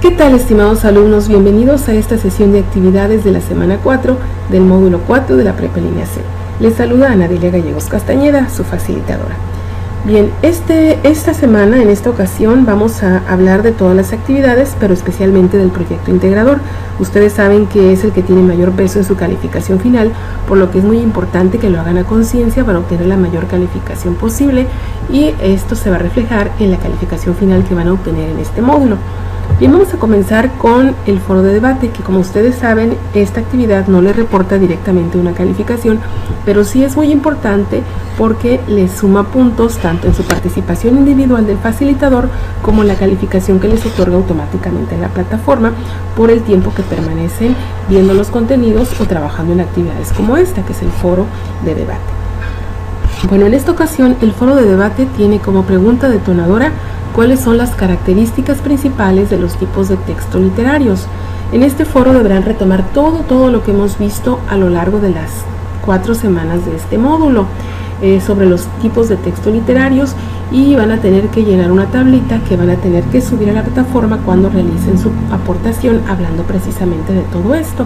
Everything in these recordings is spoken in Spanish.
¿Qué tal, estimados alumnos? Bienvenidos a esta sesión de actividades de la semana 4 del módulo 4 de la Prepa Línea C. Les saluda Ana Delia Gallegos Castañeda, su facilitadora. Bien, esta semana, en esta ocasión, vamos a hablar de todas las actividades, pero especialmente del proyecto integrador. Ustedes saben que es el que tiene mayor peso en su calificación final, por lo que es muy importante que lo hagan a conciencia para obtener la mayor calificación posible, y esto se va a reflejar en la calificación final que van a obtener en este módulo. Bien, vamos a comenzar con el foro de debate, que como ustedes saben, esta actividad no le reporta directamente una calificación, pero sí es muy importante porque les suma puntos tanto en su participación individual del facilitador como en la calificación que les otorga automáticamente en la plataforma por el tiempo que permanecen viendo los contenidos o trabajando en actividades como esta, que es el foro de debate. Bueno, en esta ocasión el foro de debate tiene como pregunta detonadora: ¿cuáles son las características principales de los tipos de texto literarios? En este foro deberán retomar todo lo que hemos visto a lo largo de las 4 semanas de este módulo sobre los tipos de texto literarios, y van a tener que llenar una tablita que van a tener que subir a la plataforma cuando realicen su aportación hablando precisamente de todo esto.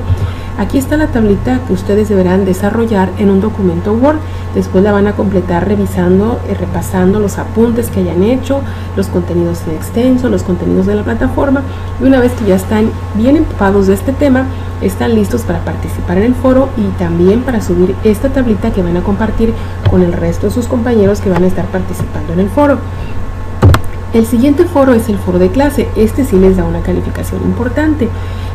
Aquí está la tablita que ustedes deberán desarrollar en un documento Word. Después la van a completar revisando y repasando los apuntes que hayan hecho, los contenidos en extenso, los contenidos de la plataforma, y una vez que ya están bien empapados de este tema, están listos para participar en el foro y también para subir esta tablita que van a compartir con el resto de sus compañeros que van a estar participando en el foro. El siguiente foro es el foro de clase. Este sí les da una calificación importante.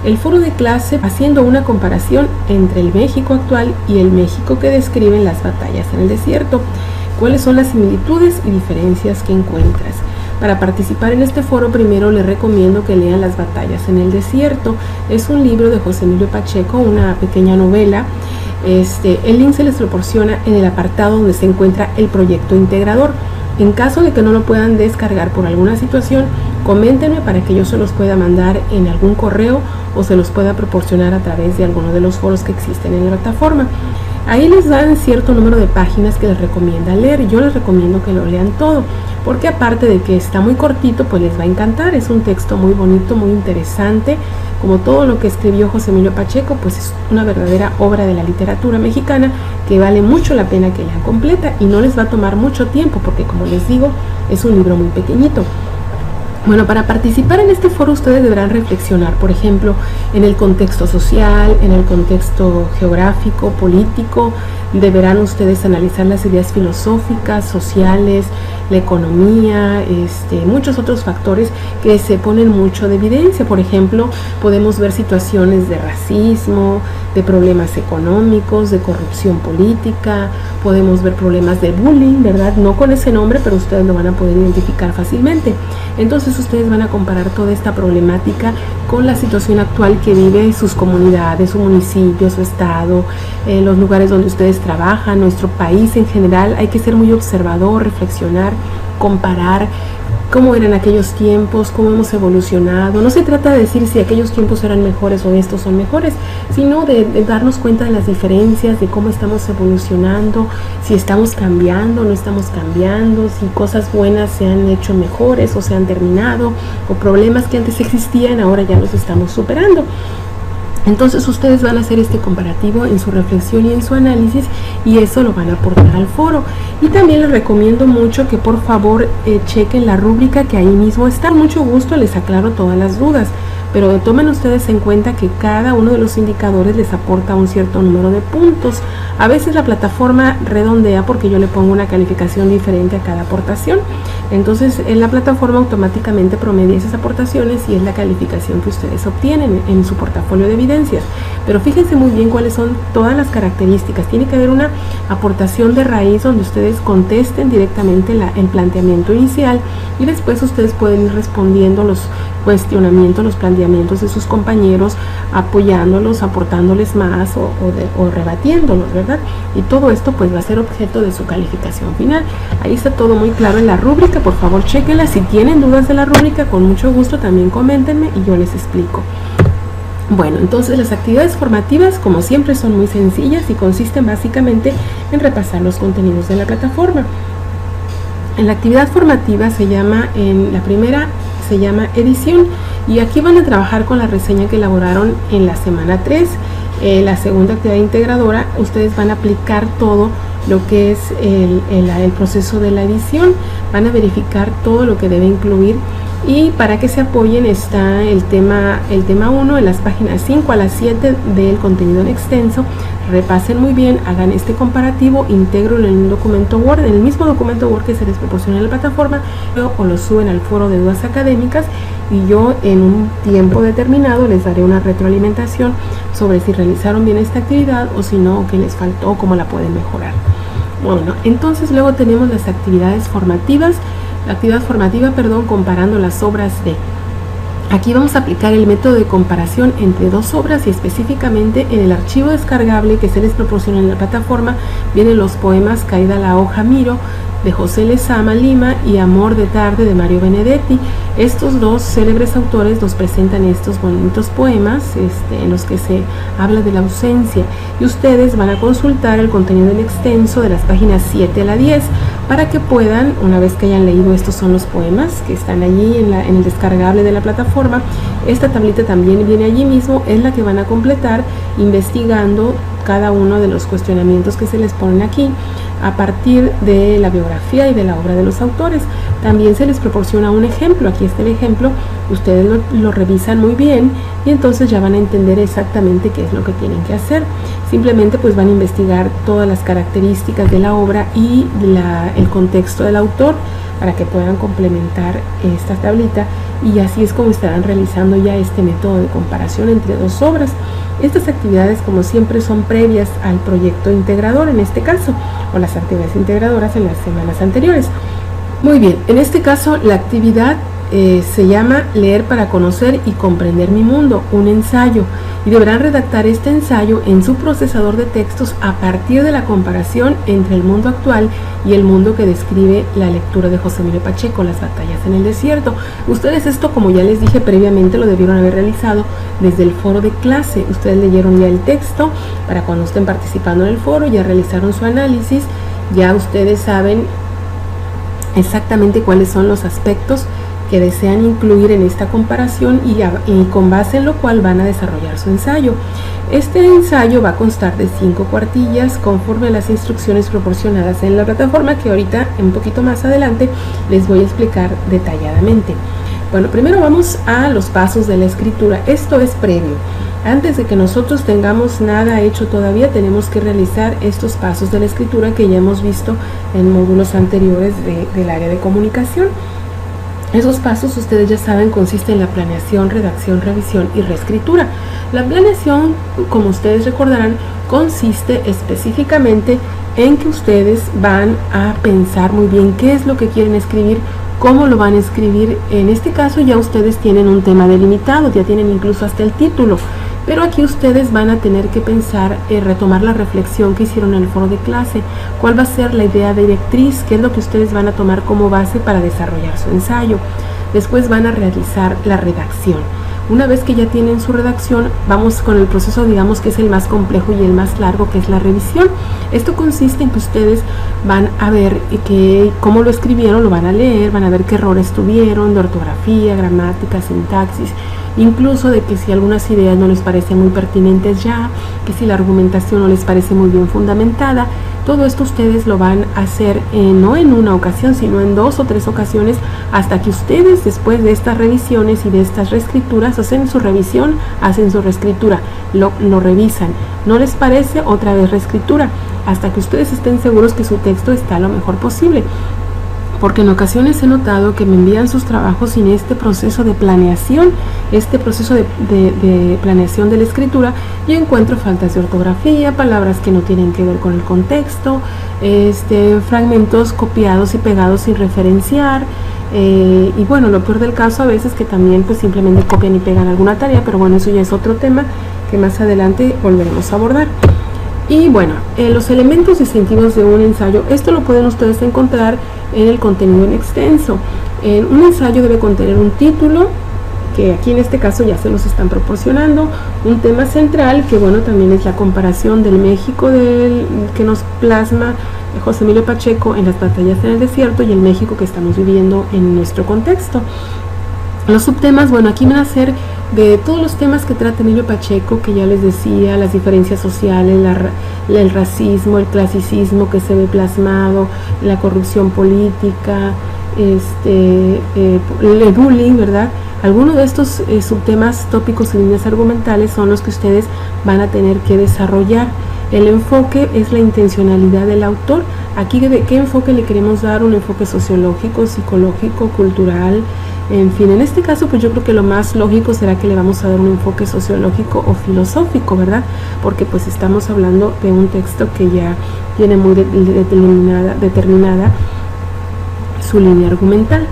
El foro de clase, haciendo una comparación entre el México actual y el México que describen las batallas en el desierto. ¿Cuáles son las similitudes y diferencias que encuentras? Para participar en este foro, primero les recomiendo que lean Las batallas en el desierto. Es un libro de José Emilio Pacheco, una pequeña novela. El link se les proporciona en el apartado donde se encuentra el proyecto integrador. En caso de que no lo puedan descargar por alguna situación, coméntenme para que yo se los pueda mandar en algún correo o se los pueda proporcionar a través de alguno de los foros que existen en la plataforma. Ahí les dan cierto número de páginas que les recomienda leer. Yo les recomiendo que lo lean todo, porque aparte de que está muy cortito, pues les va a encantar. Es un texto muy bonito, muy interesante. Como todo lo que escribió José Emilio Pacheco, pues es una verdadera obra de la literatura mexicana que vale mucho la pena que lean completa, y no les va a tomar mucho tiempo porque, como les digo, es un libro muy pequeñito. Bueno, para participar en este foro ustedes deberán reflexionar, por ejemplo, en el contexto social, en el contexto geográfico, político. Deberán ustedes analizar las ideas filosóficas, sociales, la economía, muchos otros factores que se ponen mucho de evidencia. Por ejemplo, podemos ver situaciones de racismo, de problemas económicos, de corrupción política, podemos ver problemas de bullying, ¿verdad? No con ese nombre, pero ustedes lo van a poder identificar fácilmente. Entonces ustedes van a comparar toda esta problemática con la situación actual que vive sus comunidades, su municipio, su estado, los lugares donde ustedes trabajan, nuestro país en general. Hay que ser muy observador, reflexionar, comparar cómo eran aquellos tiempos, cómo hemos evolucionado. No se trata de decir si aquellos tiempos eran mejores o estos son mejores, sino de darnos cuenta de las diferencias, de cómo estamos evolucionando, si estamos cambiando, no estamos cambiando, si cosas buenas se han hecho mejores o se han terminado, o problemas que antes existían, ahora ya los estamos superando. Entonces ustedes van a hacer este comparativo en su reflexión y en su análisis, y eso lo van a aportar al foro. Y también les recomiendo mucho que por favor chequen la rúbrica que ahí mismo está. Con mucho gusto les aclaro todas las dudas, pero tomen ustedes en cuenta que cada uno de los indicadores les aporta un cierto número de puntos. A veces la plataforma redondea porque yo le pongo una calificación diferente a cada aportación. Entonces la plataforma automáticamente promedia esas aportaciones y es la calificación que ustedes obtienen en su portafolio de evidencias. Pero fíjense muy bien cuáles son todas las características. Tiene que haber una aportación de raíz donde ustedes contesten directamente el planteamiento inicial, y después ustedes pueden ir respondiendo los cuestionamientos, los planteamientos de sus compañeros, apoyándolos, aportándoles más o rebatiéndolos, ¿verdad? Y todo esto pues va a ser objeto de su calificación final. Ahí está todo muy claro en la rúbrica. Por favor, chequenla. Si tienen dudas de la rúbrica, con mucho gusto también coméntenme y yo les explico. Bueno, entonces las actividades formativas, como siempre, son muy sencillas y consisten básicamente en repasar los contenidos de la plataforma. En la actividad formativa en la primera se llama edición, Y aquí van a trabajar con la reseña que elaboraron en la semana 3, la segunda actividad integradora. Ustedes van a aplicar todo lo que es el proceso de la edición, van a verificar todo lo que debe incluir, y para que se apoyen está el tema 1 en las páginas 5 a las 7 del contenido en extenso. Repasen muy bien, hagan este comparativo, integren en un documento Word, en el mismo documento Word que se les proporciona en la plataforma, o lo suben al foro de dudas académicas, y yo en un tiempo determinado les daré una retroalimentación sobre si realizaron bien esta actividad o si no, o qué les faltó, o cómo la pueden mejorar. Bueno, entonces luego tenemos las actividades formativas. La actividad formativa, comparando las obras de. Aquí vamos a aplicar el método de comparación entre dos obras, y específicamente en el archivo descargable que se les proporciona en la plataforma vienen los poemas Caída la hoja miro de José Lezama Lima y Amor de tarde de Mario Benedetti. Estos dos célebres autores nos presentan estos bonitos poemas en los que se habla de la ausencia, y ustedes van a consultar el contenido en extenso de las páginas 7 a la 10 para que puedan, una vez que hayan leído, estos son los poemas que están allí en el descargable de la plataforma. Esta tablita también viene allí mismo, es la que van a completar investigando cada uno de los cuestionamientos que se les ponen aquí a partir de la biografía y de la obra de los autores. También se les proporciona un ejemplo, aquí está el ejemplo, ustedes lo revisan muy bien y entonces ya van a entender exactamente qué es lo que tienen que hacer. Simplemente pues van a investigar todas las características de la obra y el contexto del autor para que puedan complementar esta tablita, y así es como estarán realizando ya este método de comparación entre dos obras. Estas actividades, como siempre, son previas al proyecto integrador en este caso, o las actividades integradoras en las semanas anteriores. Muy bien, en este caso la actividad se llama Leer para conocer y comprender mi mundo, un ensayo, y deberán redactar este ensayo en su procesador de textos a partir de la comparación entre el mundo actual y el mundo que describe la lectura de José Emilio Pacheco, Las batallas en el desierto. Ustedes esto, como ya les dije previamente, lo debieron haber realizado desde el foro de clase. Ustedes leyeron ya el texto para cuando estén participando en el foro, ya realizaron su análisis, ya ustedes saben exactamente cuáles son los aspectos que desean incluir en esta comparación, y con base en lo cual van a desarrollar su ensayo. Este ensayo va a constar de 5 cuartillas conforme a las instrucciones proporcionadas en la plataforma, que ahorita, un poquito más adelante, les voy a explicar detalladamente. Bueno, primero vamos a los pasos de la escritura. Esto es previo. Antes de que nosotros tengamos nada hecho todavía, tenemos que realizar estos pasos de la escritura que ya hemos visto en módulos anteriores del área de comunicación. Esos pasos, ustedes ya saben, consisten en la planeación, redacción, revisión y reescritura. La planeación, como ustedes recordarán, consiste específicamente en que ustedes van a pensar muy bien qué es lo que quieren escribir, cómo lo van a escribir. En este caso ya ustedes tienen un tema delimitado, ya tienen incluso hasta el título, pero aquí ustedes van a tener que pensar, retomar la reflexión que hicieron en el foro de clase, cuál va a ser la idea directriz, qué es lo que ustedes van a tomar como base para desarrollar su ensayo. Después van a realizar la redacción. Una vez que ya tienen su redacción, vamos con el proceso, digamos, que es el más complejo y el más largo, que es la revisión. Esto consiste en que ustedes van a ver cómo lo escribieron, lo van a leer, van a ver qué errores tuvieron de ortografía, gramática, sintaxis, incluso de que si algunas ideas no les parecen muy pertinentes ya, que si la argumentación no les parece muy bien fundamentada. Todo esto ustedes lo van a hacer no en una ocasión, sino en 2 o 3 ocasiones, hasta que ustedes, después de estas revisiones y de estas reescrituras, hacen su revisión, hacen su reescritura, lo revisan. ¿No les parece? Otra vez reescritura, hasta que ustedes estén seguros que su texto está lo mejor posible. Porque en ocasiones he notado que me envían sus trabajos sin este proceso de planeación, de planeación de la escritura, y encuentro faltas de ortografía, palabras que no tienen que ver con el contexto, fragmentos copiados y pegados sin referenciar, y bueno, lo peor del caso a veces que también pues simplemente copian y pegan alguna tarea, pero bueno, eso ya es otro tema que más adelante volveremos a abordar. Y bueno, los elementos distintivos de un ensayo, esto lo pueden ustedes encontrar en el contenido en extenso. Un ensayo debe contener un título, que aquí en este caso ya se los están proporcionando, un tema central, que bueno, también es la comparación del México que nos plasma José Emilio Pacheco en Las batallas en el desierto, y el México que estamos viviendo en nuestro contexto. Los subtemas, bueno, aquí van a ser de todos los temas que trata Emilio Pacheco, que ya les decía, las diferencias sociales, el racismo, el clasicismo que se ve plasmado, la corrupción política, el bullying, ¿verdad? Algunos de estos subtemas, tópicos y líneas argumentales son los que ustedes van a tener que desarrollar. El enfoque es la intencionalidad del autor. Aquí, ¿de qué enfoque le queremos dar? Un enfoque sociológico, psicológico, cultural, en fin. En este caso, pues yo creo que lo más lógico será que le vamos a dar un enfoque sociológico o filosófico, ¿verdad? Porque pues estamos hablando de un texto que ya tiene muy determinada su línea argumental.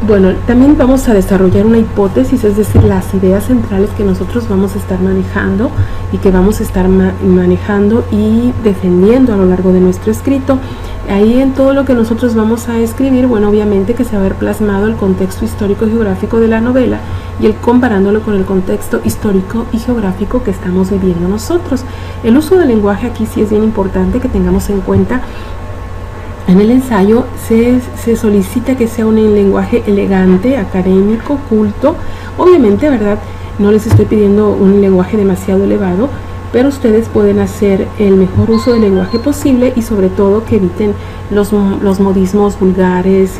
Bueno, también vamos a desarrollar una hipótesis, es decir, las ideas centrales que nosotros vamos a estar manejando y que vamos a estar manejando y defendiendo a lo largo de nuestro escrito. Ahí en todo lo que nosotros vamos a escribir, bueno, obviamente que se va a ver plasmado el contexto histórico y geográfico de la novela y el comparándolo con el contexto histórico y geográfico que estamos viviendo nosotros. El uso del lenguaje aquí sí es bien importante que tengamos en cuenta. En el ensayo se solicita que sea un lenguaje elegante, académico, culto. Obviamente, ¿verdad? No les estoy pidiendo un lenguaje demasiado elevado, pero ustedes pueden hacer el mejor uso del lenguaje posible y sobre todo que eviten los modismos vulgares,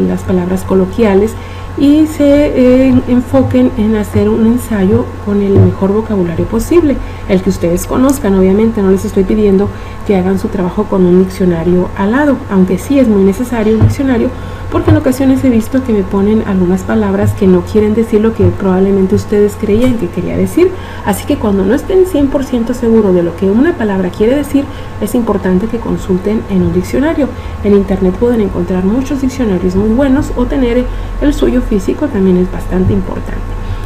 las palabras coloquiales, y se enfoquen en hacer un ensayo con el mejor vocabulario posible, el que ustedes conozcan. Obviamente no les estoy pidiendo que hagan su trabajo con un diccionario al lado, aunque sí es muy necesario un diccionario, porque en ocasiones he visto que me ponen algunas palabras que no quieren decir lo que probablemente ustedes creían que quería decir. Así que cuando no estén 100% seguros de lo que una palabra quiere decir, es importante que consulten en un diccionario. En internet pueden encontrar muchos diccionarios muy buenos, o tener el suyo físico también es bastante importante.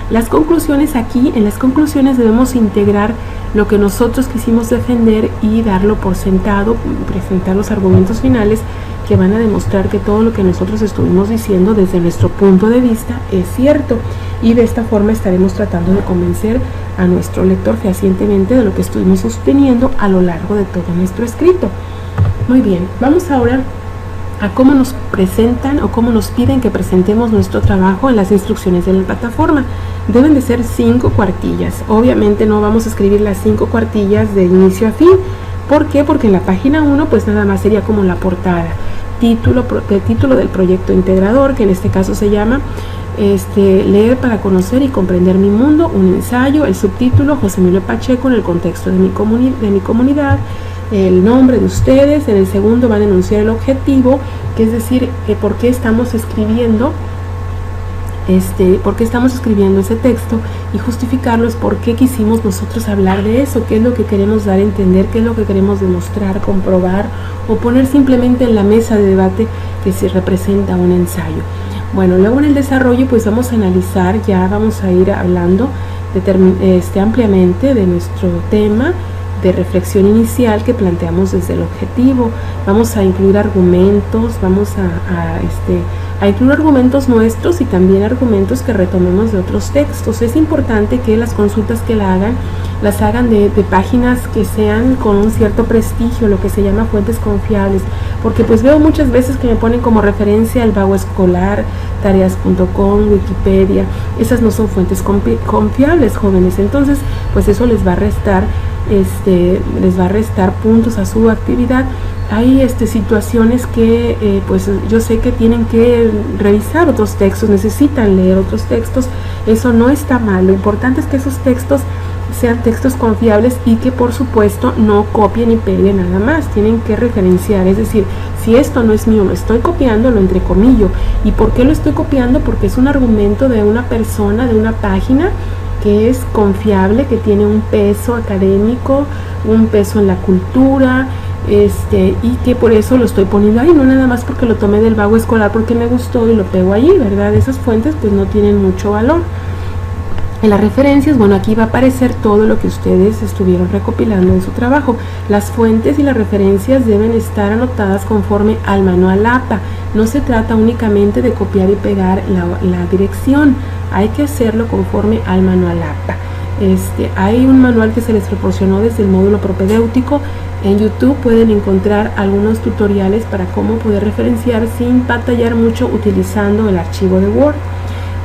Las conclusiones, aquí en las conclusiones debemos integrar lo que nosotros quisimos defender y darlo por sentado, presentar los argumentos finales que van a demostrar que todo lo que nosotros estuvimos diciendo desde nuestro punto de vista es cierto, y de esta forma estaremos tratando de convencer a nuestro lector fehacientemente de lo que estuvimos sosteniendo a lo largo de todo nuestro escrito. Muy bien, vamos ahora a cómo nos presentan o cómo nos piden que presentemos nuestro trabajo en las instrucciones de la plataforma. Deben de ser 5 cuartillas. Obviamente no vamos a escribir las 5 cuartillas de inicio a fin. ¿Por qué? Porque en la página 1 pues nada más sería como la portada, título del proyecto integrador, que en este caso se llama Leer para conocer y comprender mi mundo, un ensayo, el subtítulo José Emilio Pacheco en el contexto de mi comunidad, el nombre de ustedes. En el segundo van a enunciar el objetivo, que es decir, por qué estamos escribiendo ese texto, y justificarlo es por qué quisimos nosotros hablar de eso, qué es lo que queremos dar a entender, qué es lo que queremos demostrar, comprobar o poner simplemente en la mesa de debate que se representa un ensayo. Bueno, luego en el desarrollo pues vamos a analizar, ya vamos a ir hablando ampliamente de nuestro tema de reflexión inicial que planteamos desde el objetivo. Vamos a incluir argumentos, vamos a incluir argumentos nuestros y también argumentos que retomemos de otros textos. Es importante que las consultas que las hagan de páginas que sean con un cierto prestigio, lo que se llama fuentes confiables, porque pues veo muchas veces que me ponen como referencia el Vago Escolar, tareas.com, Wikipedia. Esas no son fuentes confiables, jóvenes. Entonces pues eso les va a restar puntos a su actividad. Hay situaciones que pues yo sé que tienen que revisar otros textos, necesitan leer otros textos. Eso no está mal. Lo importante es que esos textos sean textos confiables y que por supuesto no copien y peguen nada más. Tienen que referenciar, es decir, si esto no es mío, lo estoy copiando, lo entrecomillo. ¿Y por qué lo estoy copiando? Porque es un argumento de una persona, de una página que es confiable, que tiene un peso académico, un peso en la cultura, y que por eso lo estoy poniendo ahí, no nada más porque lo tomé del Vago Escolar porque me gustó y lo pego allí, ¿verdad? Esas fuentes pues no tienen mucho valor. En las referencias, bueno, aquí va a aparecer todo lo que ustedes estuvieron recopilando en su trabajo. Las fuentes y las referencias deben estar anotadas conforme al manual APA. No se trata únicamente de copiar y pegar la dirección, hay que hacerlo conforme al manual APA. Hay un manual que se les proporcionó desde el módulo propedéutico. En YouTube pueden encontrar algunos tutoriales para cómo poder referenciar sin batallar mucho utilizando el archivo de Word.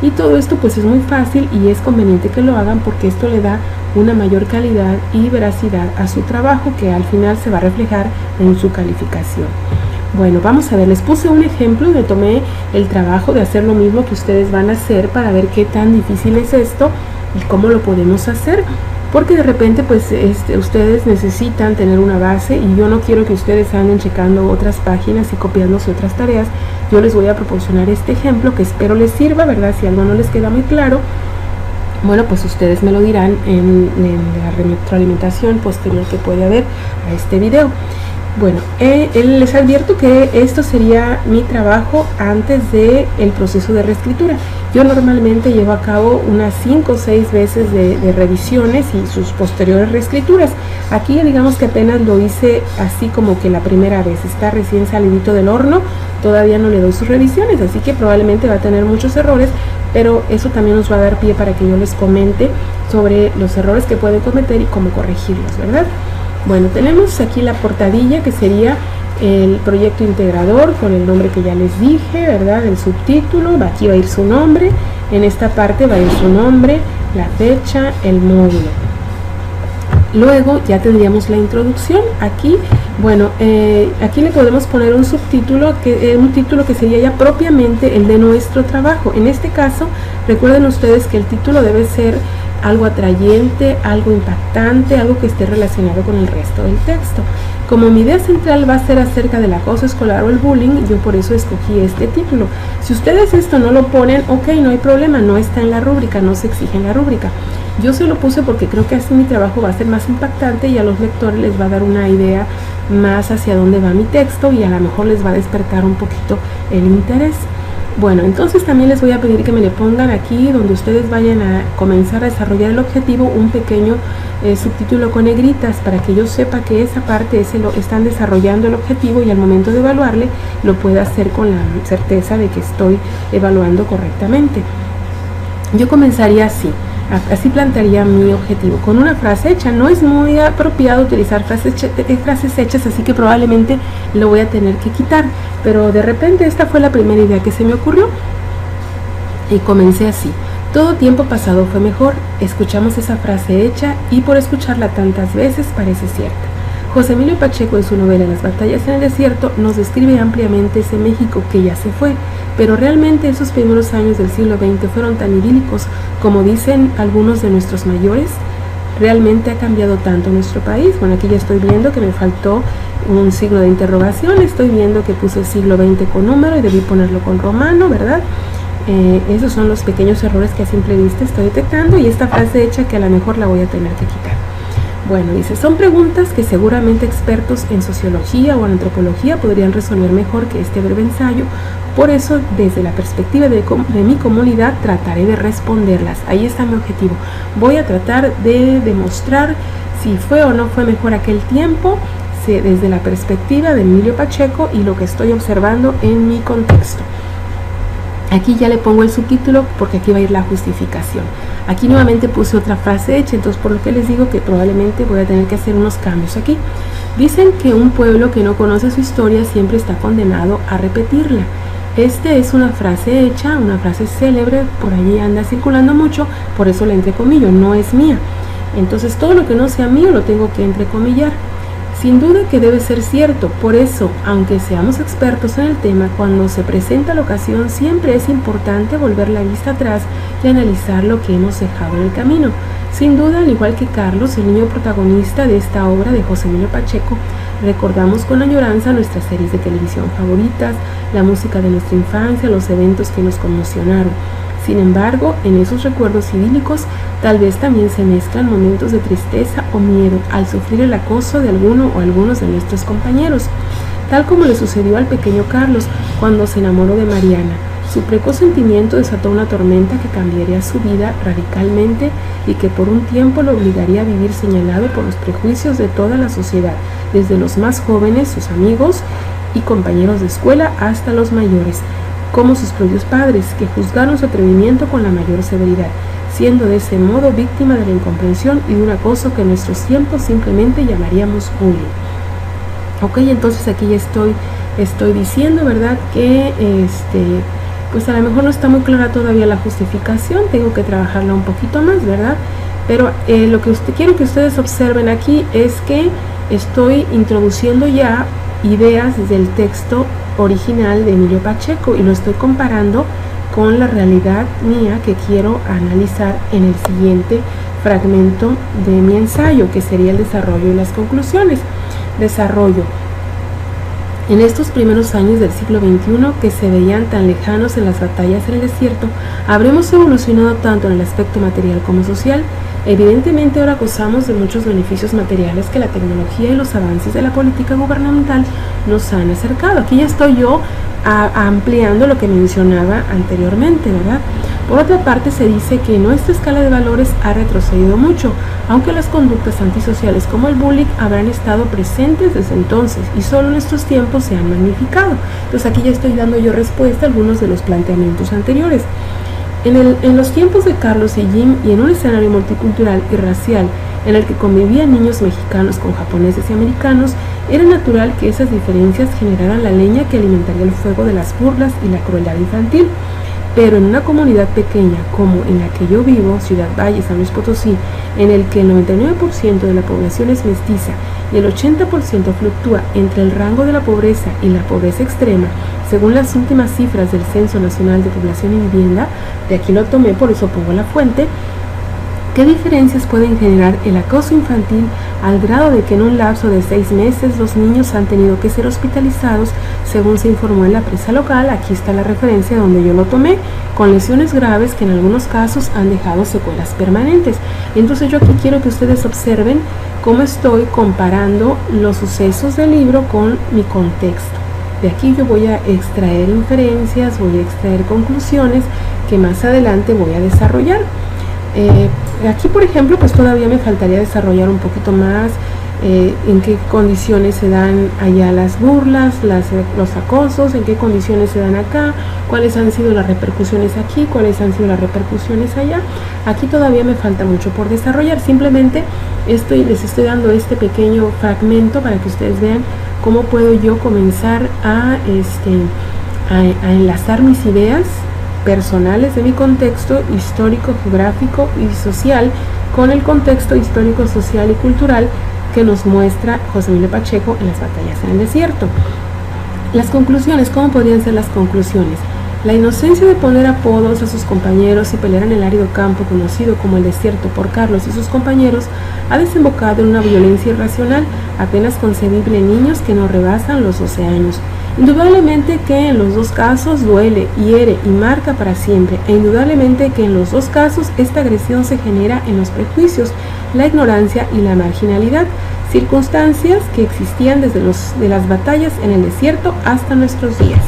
y todo esto pues es muy fácil y es conveniente que lo hagan porque esto le da una mayor calidad y veracidad a su trabajo, que al final se va a reflejar en su calificación. Bueno, vamos a ver, les puse un ejemplo, me tomé el trabajo de hacer lo mismo que ustedes van a hacer para ver qué tan difícil es esto y cómo lo podemos hacer, porque de repente pues ustedes necesitan tener una base y yo no quiero que ustedes anden checando otras páginas y copiándose otras tareas. Yo les voy a proporcionar este ejemplo que espero les sirva, ¿verdad? Si algo no les queda muy claro, bueno, pues ustedes me lo dirán en la retroalimentación posterior que puede haber a este video. Bueno, les advierto que esto sería mi trabajo antes del proceso de reescritura. Yo normalmente llevo a cabo unas 5 o 6 veces de revisiones y sus posteriores reescrituras. Aquí digamos que apenas lo hice así como que la primera vez, está recién salidito del horno, todavía no le doy sus revisiones, así que probablemente va a tener muchos errores, pero eso también nos va a dar pie para que yo les comente sobre los errores que pueden cometer y cómo corregirlos, ¿verdad? Bueno, tenemos aquí la portadilla que sería el proyecto integrador con el nombre que ya les dije, ¿verdad? El subtítulo, aquí va a ir su nombre, en esta parte va a ir su nombre, la fecha, el módulo. Luego ya tendríamos la introducción. Aquí, bueno, aquí le podemos poner un subtítulo, un título que sería ya propiamente el de nuestro trabajo. En este caso, recuerden ustedes que el título debe ser algo atrayente, algo impactante, algo que esté relacionado con el resto del texto. Como mi idea central va a ser acerca del acoso escolar o el bullying, yo por eso escogí este título. Si ustedes esto no lo ponen, ok, no hay problema, no está en la rúbrica, no se exige en la rúbrica. Yo se lo puse porque creo que así mi trabajo va a ser más impactante y a los lectores les va a dar una idea más hacia dónde va mi texto y a lo mejor les va a despertar un poquito el interés. Bueno, entonces también les voy a pedir que me le pongan aquí donde ustedes vayan a comenzar a desarrollar el objetivo un pequeño subtítulo con negritas para que yo sepa que esa parte están desarrollando el objetivo y al momento de evaluarle lo pueda hacer con la certeza de que estoy evaluando correctamente. Yo comenzaría así plantearía mi objetivo, con una frase hecha. No es muy apropiado utilizar frases hechas, así que probablemente lo voy a tener que quitar, pero de repente esta fue la primera idea que se me ocurrió y comencé así: todo tiempo pasado fue mejor. Escuchamos esa frase hecha y por escucharla tantas veces parece cierta. José Emilio Pacheco en su novela Las batallas en el desierto nos describe ampliamente ese México que ya se fue, pero realmente esos primeros años del siglo XX fueron tan idílicos como dicen algunos de nuestros mayores. ¿Realmente ha cambiado tanto nuestro país? Bueno, aquí ya estoy viendo que me faltó un signo de interrogación, estoy viendo que puse el siglo XX con número y debí ponerlo con romano, ¿verdad? Esos son los pequeños errores que a simple vista estoy detectando y esta frase hecha que a lo mejor la voy a tener que quitar. Bueno, dice, son preguntas que seguramente expertos en sociología o en antropología podrían resolver mejor que este breve ensayo. Por eso, desde la perspectiva de mi comunidad, trataré de responderlas. Ahí está mi objetivo. Voy a tratar de demostrar si fue o no fue mejor aquel tiempo, desde la perspectiva de Emilio Pacheco y lo que estoy observando en mi contexto. Aquí ya le pongo el subtítulo porque aquí va a ir la justificación. Aquí nuevamente puse otra frase hecha, entonces por lo que les digo que probablemente voy a tener que hacer unos cambios aquí. Dicen que un pueblo que no conoce su historia siempre está condenado a repetirla. Esta es una frase hecha, una frase célebre, por allí anda circulando mucho, por eso la entrecomillo, no es mía. Entonces todo lo que no sea mío lo tengo que entrecomillar. Sin duda que debe ser cierto, por eso, aunque seamos expertos en el tema, cuando se presenta la ocasión siempre es importante volver la vista atrás y analizar lo que hemos dejado en el camino. Sin duda, al igual que Carlos, el niño protagonista de esta obra de José Emilio Pacheco, recordamos con añoranza nuestras series de televisión favoritas, la música de nuestra infancia, los eventos que nos conmocionaron. Sin embargo, en esos recuerdos idílicos, tal vez también se mezclan momentos de tristeza o miedo al sufrir el acoso de alguno o algunos de nuestros compañeros, tal como le sucedió al pequeño Carlos cuando se enamoró de Mariana. Su precoz sentimiento desató una tormenta que cambiaría su vida radicalmente y que por un tiempo lo obligaría a vivir señalado por los prejuicios de toda la sociedad, desde los más jóvenes, sus amigos y compañeros de escuela, hasta los mayores, como sus propios padres, que juzgaron su atrevimiento con la mayor severidad, siendo de ese modo víctima de la incomprensión y de un acoso que en nuestros tiempos simplemente llamaríamos bullying. Ok, entonces aquí ya estoy diciendo, ¿verdad?, que pues a lo mejor no está muy clara todavía la justificación, tengo que trabajarla un poquito más, ¿verdad? Pero lo que quiero que ustedes observen aquí es que estoy introduciendo ya ideas del texto original de Emilio Pacheco y lo estoy comparando con la realidad mía que quiero analizar en el siguiente fragmento de mi ensayo, que sería el desarrollo y las conclusiones. Desarrollo. En estos primeros años del siglo XXI, que se veían tan lejanos en las batallas en el desierto, habremos evolucionado tanto en el aspecto material como social. Evidentemente ahora gozamos de muchos beneficios materiales que la tecnología y los avances de la política gubernamental nos han acercado. Aquí ya estoy yo ampliando lo que mencionaba anteriormente, ¿verdad? Por otra parte, se dice que nuestra escala de valores ha retrocedido mucho, aunque las conductas antisociales como el bullying habrán estado presentes desde entonces y solo en estos tiempos se han magnificado. Entonces aquí ya estoy dando yo respuesta a algunos de los planteamientos anteriores. En los tiempos de Carlos y Jim, y en un escenario multicultural y racial en el que convivían niños mexicanos con japoneses y americanos, era natural que esas diferencias generaran la leña que alimentaría el fuego de las burlas y la crueldad infantil. Pero en una comunidad pequeña como en la que yo vivo, Ciudad Valle, San Luis Potosí, en el que el 99% de la población es mestiza y el 80% fluctúa entre el rango de la pobreza y la pobreza extrema, según las últimas cifras del Censo Nacional de Población y Vivienda, de aquí lo tomé, por eso pongo la fuente. ¿Qué diferencias pueden generar el acoso infantil al grado de que en un lapso de 6 meses los niños han tenido que ser hospitalizados, según se informó en la prensa local? Aquí está la referencia donde yo lo tomé, con lesiones graves que en algunos casos han dejado secuelas permanentes. Entonces yo aquí quiero que ustedes observen cómo estoy comparando los sucesos del libro con mi contexto. De aquí yo voy a extraer inferencias, voy a extraer conclusiones que más adelante voy a desarrollar. Aquí, por ejemplo, pues todavía me faltaría desarrollar un poquito más en qué condiciones se dan allá las burlas, los acosos, en qué condiciones se dan acá, cuáles han sido las repercusiones aquí, cuáles han sido las repercusiones allá. Aquí todavía me falta mucho por desarrollar, simplemente les estoy dando este pequeño fragmento para que ustedes vean cómo puedo yo comenzar a enlazar mis ideas personales de mi contexto histórico, geográfico y social con el contexto histórico, social y cultural que nos muestra José Emilio Pacheco en las batallas en el desierto. Las conclusiones, ¿cómo podrían ser las conclusiones? La inocencia de poner apodos a sus compañeros y pelear en el árido campo conocido como el desierto por Carlos y sus compañeros ha desembocado en una violencia irracional apenas concebible en niños que no rebasan los 12 años. Indudablemente que en los dos casos duele, hiere y marca para siempre, e indudablemente que en los dos casos esta agresión se genera en los prejuicios, la ignorancia y la marginalidad, circunstancias que existían desde de las batallas en el desierto hasta nuestros días.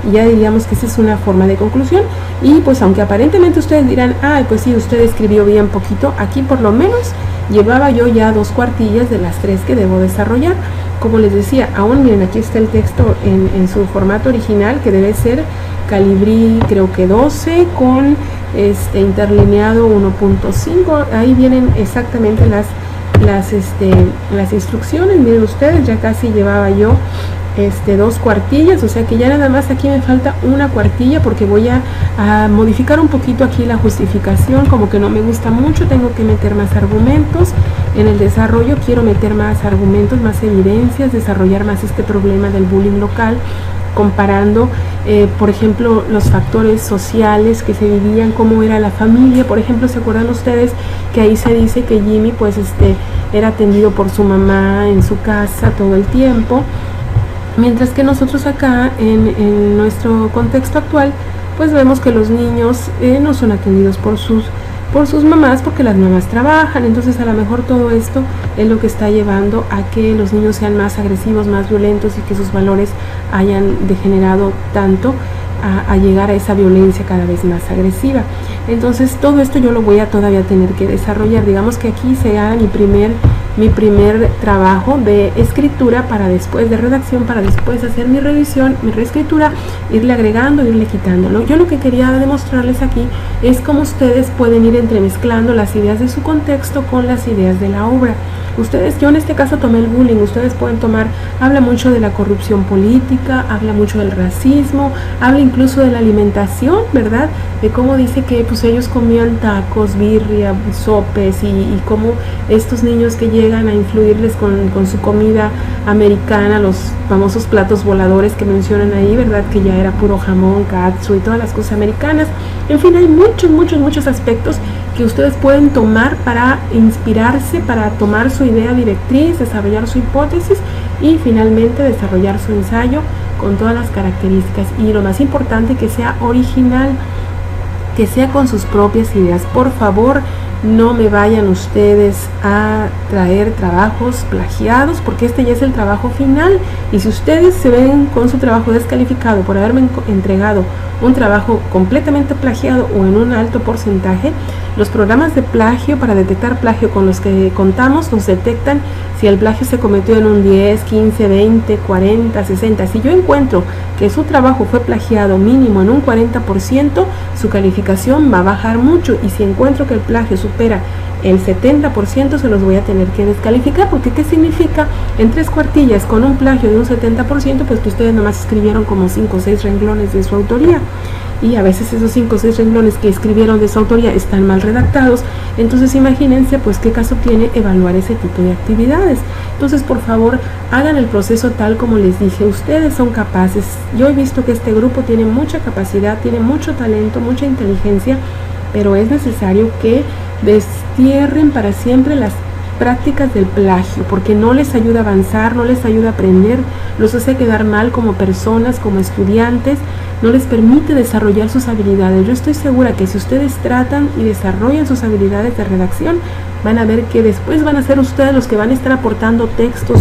Y ya diríamos que esa es una forma de conclusión, y pues aunque aparentemente ustedes dirán, pues sí, usted escribió bien poquito, aquí por lo menos llevaba yo ya 2 cuartillas de las 3 que debo desarrollar. Como les decía, aún miren, aquí está el texto en su formato original, que debe ser calibrí creo que 12 con interlineado 1.5. Ahí vienen exactamente las instrucciones. Miren ustedes, ya casi llevaba yo 2 cuartillas, o sea que ya nada más aquí me falta 1 cuartilla, porque voy a modificar un poquito aquí la justificación, como que no me gusta mucho, tengo que meter más argumentos en el desarrollo, quiero meter más argumentos, más evidencias, desarrollar más este problema del bullying local, comparando por ejemplo los factores sociales que se vivían, cómo era la familia. Por ejemplo, ¿se acuerdan ustedes que ahí se dice que Jimmy pues era atendido por su mamá en su casa todo el tiempo? Mientras que nosotros acá, en nuestro contexto actual, pues vemos que los niños no son atendidos por sus mamás, porque las mamás trabajan. Entonces a lo mejor todo esto es lo que está llevando a que los niños sean más agresivos, más violentos, y que sus valores hayan degenerado tanto a llegar a esa violencia cada vez más agresiva. Entonces todo esto yo lo voy a todavía tener que desarrollar. Digamos que aquí será mi primer trabajo de escritura, para después de redacción, para después hacer mi revisión, mi reescritura, irle agregando, irle quitando. Yo lo que quería demostrarles aquí es cómo ustedes pueden ir entremezclando las ideas de su contexto con las ideas de la obra. yo en este caso tomé el bullying, ustedes pueden tomar, habla mucho de la corrupción política, habla mucho del racismo, habla incluso de la alimentación, ¿verdad? De cómo dice que pues ellos comían tacos, birria, sopes y cómo estos niños que llegan a influirles con su comida americana, los famosos platos voladores que mencionan ahí, ¿verdad? Que ya era puro jamón, katsu y todas las cosas americanas. En fin, hay muchos aspectos que ustedes pueden tomar para inspirarse, para tomar su idea directriz, desarrollar su hipótesis y finalmente desarrollar su ensayo con todas las características. Y lo más importante, que sea original, que sea con sus propias ideas. Por favor, no me vayan ustedes a traer trabajos plagiados, porque este ya es el trabajo final, y si ustedes se ven con su trabajo descalificado por haberme entregado un trabajo completamente plagiado o en un alto porcentaje, los programas de plagio para detectar plagio con los que contamos nos detectan si el plagio se cometió en un 10, 15, 20, 40, 60. Si yo encuentro que su trabajo fue plagiado mínimo en un 40%, su calificación va a bajar mucho, y si encuentro que el plagio supera el 70%, se los voy a tener que descalificar, porque ¿qué significa? En 3 cuartillas con un plagio de un 70%, pues que ustedes nomás escribieron como 5 o 6 renglones de su autoría, y a veces esos 5 o 6 renglones que escribieron de su autoría están mal redactados. Entonces imagínense pues qué caso tiene evaluar ese tipo de actividades. Entonces, por favor, hagan el proceso tal como les dije. Ustedes son capaces. Yo he visto que este grupo tiene mucha capacidad, tiene mucho talento, mucha inteligencia, pero es necesario que destierren para siempre las prácticas del plagio, porque no les ayuda a avanzar, no les ayuda a aprender, los hace quedar mal como personas, como estudiantes, no les permite desarrollar sus habilidades. Yo estoy segura que si ustedes tratan y desarrollan sus habilidades de redacción, van a ver que después van a ser ustedes los que van a estar aportando textos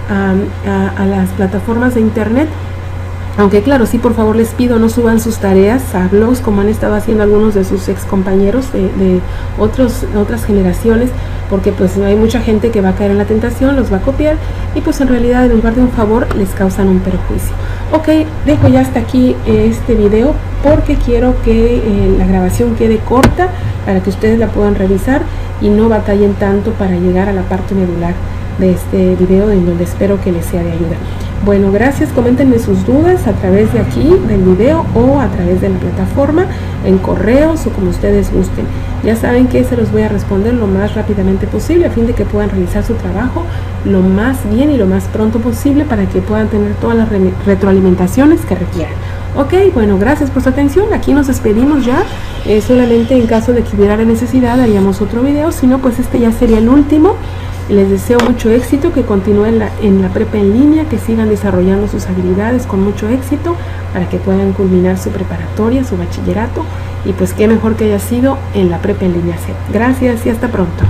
a las plataformas de internet. Aunque claro, sí, por favor les pido, no suban sus tareas a blogs como han estado haciendo algunos de sus ex compañeros de otras generaciones, porque pues hay mucha gente que va a caer en la tentación, los va a copiar, y pues en realidad en lugar de un favor les causan un perjuicio. Ok, dejo ya hasta aquí este video, porque quiero que la grabación quede corta para que ustedes la puedan revisar y no batallen tanto para llegar a la parte medular de este video, en donde espero que les sea de ayuda. Bueno, gracias, coméntenme sus dudas a través de aquí del video o a través de la plataforma, en correos o como ustedes gusten. Ya saben que se los voy a responder lo más rápidamente posible, a fin de que puedan realizar su trabajo lo más bien y lo más pronto posible, para que puedan tener todas las retroalimentaciones que requieran. Ok, bueno, gracias por su atención. Aquí nos despedimos ya. Solamente en caso de que hubiera la necesidad haríamos otro video, si no, pues este ya sería el último. Les deseo mucho éxito, que continúen en la prepa en línea, que sigan desarrollando sus habilidades con mucho éxito para que puedan culminar su preparatoria, su bachillerato, y pues qué mejor que haya sido en la prepa en línea C. Gracias y hasta pronto.